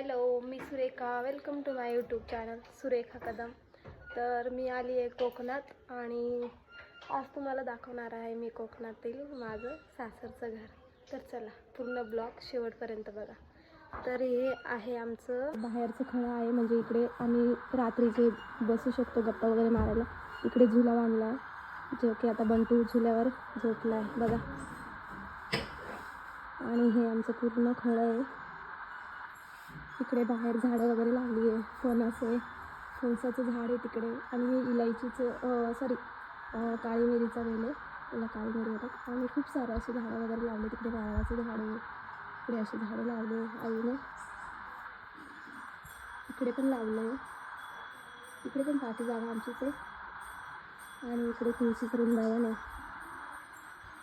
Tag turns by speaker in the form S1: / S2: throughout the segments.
S1: Hello, मी Surekha. Welcome to my YouTube channel Surekha Kadam. तर मी आली आहे कोकणात आणि आज तुम्हाला दाखवणार आहे मी कोकणातील माझं सासरचं घर. तर चला पूर्ण ब्लॉग शेवटपर्यंत बघा. तर हे आहे आमचं बाहेरचं खळं आहे, म्हणजे इकडे आम्ही रात्रीचे बसू शकतो गप्पा वगैरे मारायला. इकडे झुला बांधला, जो की आता बंटू झुल्यावर झोपला आहे बघा. आणि हे आमचं पूर्ण खळं आहे. इकडे बाहेर झाडं वगैरे लावली आहे, फणस आहे, फणसाचं झाड आहे तिकडे. आणि हे इलायचीचं काळी मिरीचा वेल आहे, त्याला काळी मिरी येतात. आणि खूप सारे असे झाडं वगैरे लावले. तिकडे नारळाचे झाड आहे, इकडे अशी झाडं लावले आईने. इकडे पण लावलं आहे, इकडे पण पाठी जागा आमचीच आहे. आणि इकडे तुळशीचं वृंदावन आहे.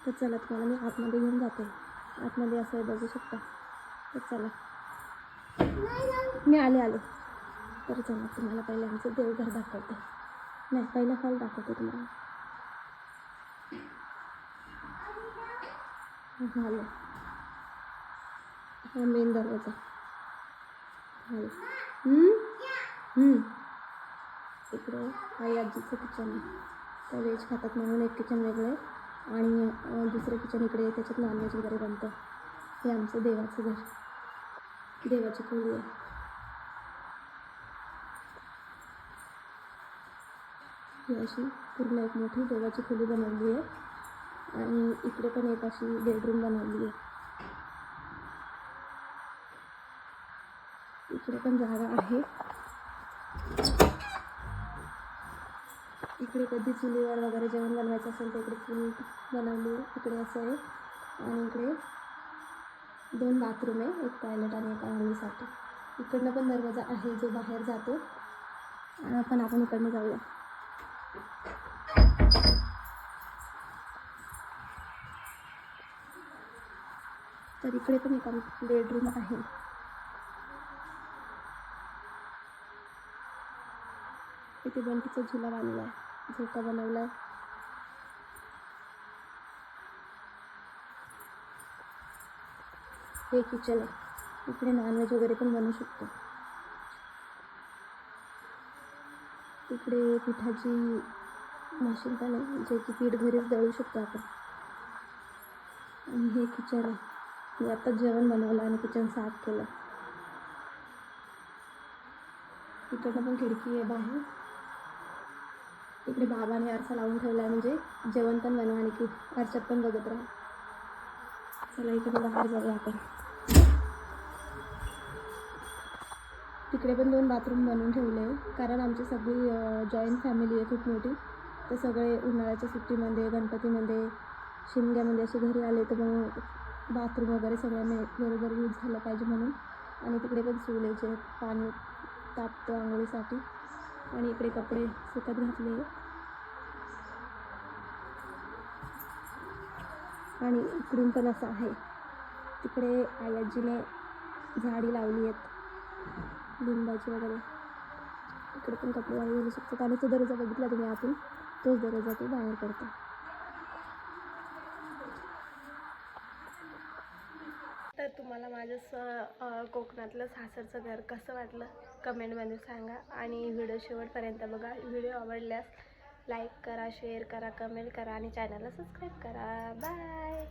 S1: तर चला तुम्हाला मी आतमध्ये घेऊन जाते. आतमध्ये असं बघू शकता. तर चला मी आले. तर चला तुम्हाला पहिले आमचं देवघर दाखवते. नाही, पहिला हॉल दाखवते तुम्हाला. हॉल, हा मेन दरवाजा. हॉल. इकडे आई आजीचं किचन आहे. त्या व्हेज खातात म्हणून एक किचन वेगळं आहे आणि दुसरं किचन इकडे आहे, त्याच्यात नॉनव्हेज वगैरे बनतं. हे आमचं देवाचं घर, देवाची खोली आहे. ही अशी पूर्ण एक मोठी देवाची खोली बनवली आहे. आणि इकडे पण एक अशी बेडरूम बनवली आहे. इकडे पण जागा आहे. इकडे कधी चुलीवर वगैरे जेवण बनवायचं असेल तर इकडे चूल बनवली आहे. इकडे असं आहे. आणि इकडे 2 बाथरूम आहे, एक टॉयलेट आणि एक आंघोळीसाठी. इकडनं पण दरवाजा आहे जो बाहेर जातो. पण आपण इकडनं जाऊया. तर इकडे पण एक बेडरूम आहे. इथे बंटीचा झुला बांधला आहे, झोका बनवला आहे. हे किचन आहे. इकडे नॉनव्हेज वगैरे पण बनवू शकतो. इकडे पिठाची मशीन पण आहे, जे की पीठ घरीच दळू शकतो आपण. आणि हे किचन आहे. मी आता जेवण बनवलं आणि किचन साफ केलं. इकडनं पण खिडकी आहे बाहेर. इकडे बाबाने आरसा लावून ठेवला आहे, म्हणजे जेवण पण बनवा आणि की आरशात पण बघत राहा. चला इकडे बाहेर जाऊया आपण. तिकडे पण 2 बाथरूम बनवून ठेवले आहे, कारण आमची सगळी जॉईंट फॅमिली आहे खूप मोठी. तर सगळे उन्हाळ्याच्या सुट्टीमध्ये, गणपतीमध्ये, शिमग्यामध्ये असे घरी आले तर मग बाथरूम वगैरे सगळ्यांनी बरोबर यूज झालं पाहिजे म्हणून. आणि तिकडे पण चुलीचे पाणी तापतं आंघोळीसाठी. आणि इकडे कपडे सुकत घातले. आणि इकडून पण असं आहे. तिकडे आई आजीने झाडी लावली आहेत लिंबाची वगैरे. इकडे पण कपडे वाळू घालू शकतात. आणि तो दरवाजा बघितला तुम्ही आतून, तोच दरवाजा ते बाहेर पडतो. तर तुम्हाला माझं कोकणातलं सासरचं घर कसं वाटलं कमेंटमध्ये सांगा. आणि व्हिडिओ शेवटपर्यंत बघा. व्हिडिओ आवडल्यास लाईक करा, शेअर करा, कमेंट करा आणि चॅनलला सबस्क्राईब करा. बाय.